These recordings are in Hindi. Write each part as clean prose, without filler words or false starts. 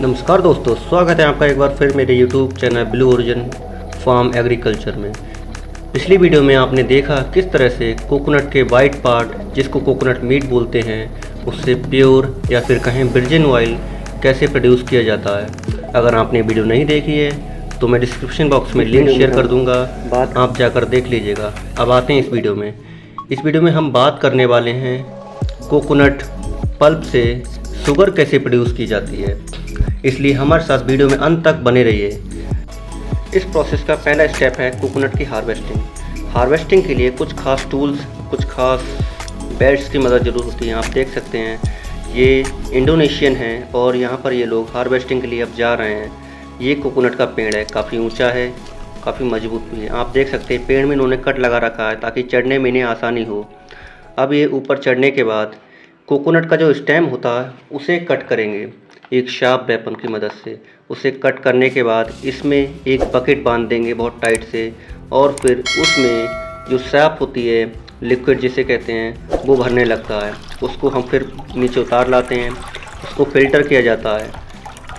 नमस्कार दोस्तों, स्वागत है आपका एक बार फिर मेरे YouTube channel blue origin farm agriculture में। पिछली वीडियो में आपने देखा किस तरह से कोकोनट के वाइट पार्ट, जिसको कोकोनट मीट बोलते हैं, उससे प्योर या फिर कहें वर्जिन ऑयल कैसे प्रोड्यूस किया जाता है। अगर आपने वीडियो नहीं देखी है तो मैं डिस्क्रिप्शन बॉक्स में लिंक शेयर कर दूँगा, आप जाकर देख लीजिएगा। अब आते हैं इस वीडियो में हम बात करने वाले हैं कोकोनट पल्प से शुगर कैसे प्रोड्यूस की जाती है, इसलिए हमारे साथ वीडियो में अंत तक बने रहिए। इस प्रोसेस का पहला स्टेप है कोकोनट की हार्वेस्टिंग के लिए कुछ खास टूल्स, कुछ खास बेड्स की मदद ज़रूर होती है। आप देख सकते हैं ये इंडोनेशियन है और यहाँ पर ये लोग हार्वेस्टिंग के लिए अब जा रहे हैं। ये कोकोनट का पेड़ है, काफ़ी ऊंचा है, काफ़ी मजबूत भी है। आप देख सकते हैं पेड़ में इन्होंने कट लगा रखा है ताकि चढ़ने में इन्हें आसानी हो। अब ये ऊपर चढ़ने के बाद कोकोनट का जो स्टेम होता है उसे कट करेंगे एक शार्प वेपन की मदद से। उसे कट करने के बाद इसमें एक बकेट बांध देंगे बहुत टाइट से, और फिर उसमें जो सैप होती है, लिक्विड जिसे कहते हैं, वो भरने लगता है। उसको हम फिर नीचे उतार लाते हैं, उसको फ़िल्टर किया जाता है।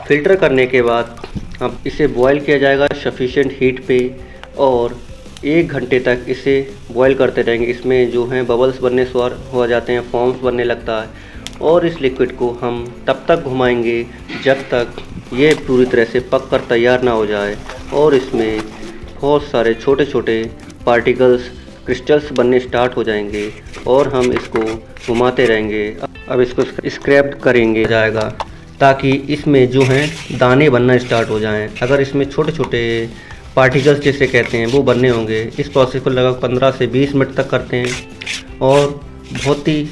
फ़िल्टर करने के बाद अब इसे बॉयल किया जाएगा सफिशिएंट हीट पे, और 1 घंटे तक इसे बॉयल करते रहेंगे। इसमें जो हैं बबल्स बनने शुरू हो जाते हैं, फॉर्म्स बनने लगता है, और इस लिक्विड को हम तब तक घुमाएंगे जब तक ये पूरी तरह से पक कर तैयार ना हो जाए, और इसमें बहुत सारे छोटे छोटे पार्टिकल्स, क्रिस्टल्स बनने स्टार्ट हो जाएंगे, और हम इसको घुमाते रहेंगे। अब इसको स्क्रैप करेंगे जाएगा ताकि इसमें जो हैं दाने बनना स्टार्ट हो जाएं। अगर इसमें छोटे छोटे पार्टिकल्स जिसे कहते हैं वो बनने होंगे। इस प्रोसेस को लगभग 15 से 20 मिनट तक करते हैं, और बहुत ही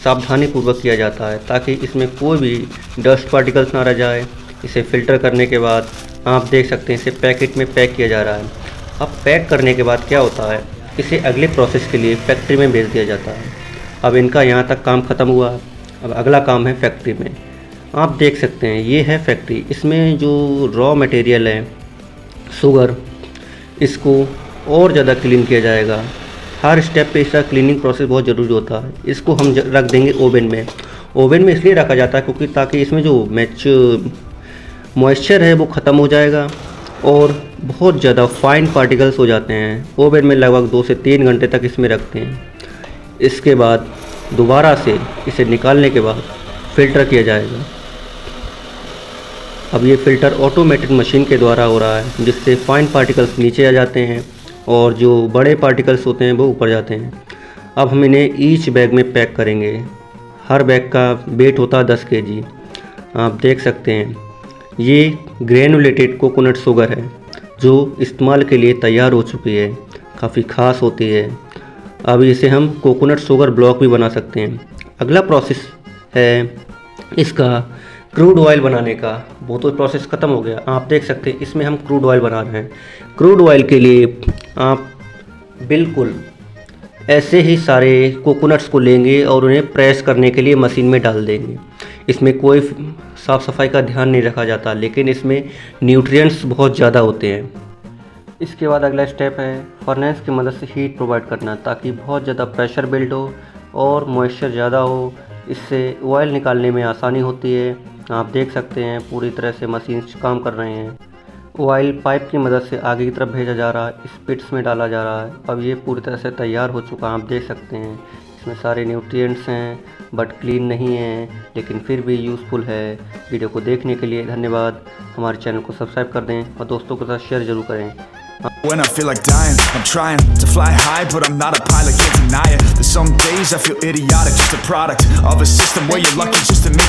सावधानी पूर्वक किया जाता है ताकि इसमें कोई भी डस्ट पार्टिकल्स ना रह जाए। इसे फ़िल्टर करने के बाद आप देख सकते हैं इसे पैकेट में पैक किया जा रहा है। अब पैक करने के बाद क्या होता है, इसे अगले प्रोसेस के लिए फैक्ट्री में भेज दिया जाता है। अब इनका यहाँ तक काम ख़त्म हुआ, अब अगला काम है फैक्ट्री में। आप देख सकते हैं ये है फैक्ट्री। इसमें जो रॉ मटेरियल है शुगर, इसको और ज़्यादा क्लीन किया जाएगा। हर स्टेप पे इसका क्लीनिंग प्रोसेस बहुत ज़रूरी होता है। इसको हम रख देंगे ओवन में। ओवन में इसलिए रखा जाता है क्योंकि ताकि इसमें जो मॉइस्चर है वो ख़त्म हो जाएगा, और बहुत ज़्यादा फाइन पार्टिकल्स हो जाते हैं। ओवन में लगभग 2 से 3 घंटे तक इसमें रखते हैं। इसके बाद दोबारा से इसे निकालने के बाद फ़िल्टर किया जाएगा। अब ये फ़िल्टर ऑटोमेटिक मशीन के द्वारा हो रहा है, जिससे फाइन पार्टिकल्स नीचे आ जाते हैं और जो बड़े पार्टिकल्स होते हैं वो ऊपर जाते हैं। अब हम इन्हें ईच बैग में पैक करेंगे। हर बैग का वेट होता है 10 kg। आप देख सकते हैं ये ग्रेनुलेटेड कोकोनट शुगर है जो इस्तेमाल के लिए तैयार हो चुकी है, काफ़ी ख़ास होती है। अब इसे हम कोकोनट शुगर ब्लॉक भी बना सकते हैं। अगला प्रोसेस है इसका क्रूड ऑयल बनाने का। वो तो प्रोसेस ख़त्म हो गया। आप देख सकते हैं इसमें हम क्रूड ऑयल बना रहे हैं। क्रूड ऑयल के लिए आप बिल्कुल ऐसे ही सारे कोकोनट्स को लेंगे और उन्हें प्रेस करने के लिए मशीन में डाल देंगे। इसमें कोई साफ़ सफाई का ध्यान नहीं रखा जाता, लेकिन इसमें न्यूट्रिएंट्स बहुत ज़्यादा होते हैं। इसके बाद अगला स्टेप है फर्नेस की मदद से हीट प्रोवाइड करना, ताकि बहुत ज़्यादा प्रेशर बिल्ड हो और मॉइस्चर ज़्यादा हो। इससे ऑयल निकालने में आसानी होती है। आप देख सकते हैं पूरी तरह से मशीन काम कर रहे हैं। ऑयल पाइप की मदद से आगे की तरफ भेजा जा रहा है, इस पिट्स में डाला जा रहा है। अब ये पूरी तरह से तैयार हो चुका है। आप देख सकते हैं इसमें सारे न्यूट्रिएंट्स हैं, बट क्लीन नहीं है, लेकिन फिर भी यूज़फुल है। वीडियो को देखने के लिए धन्यवाद। हमारे चैनल को सब्सक्राइब कर दें और दोस्तों के साथ शेयर ज़रूर करें। When I feel like dying, I'm trying to fly high, but I'm not a pilot, can't deny it. There's some days I feel idiotic, just a product of a system where you're lucky just to make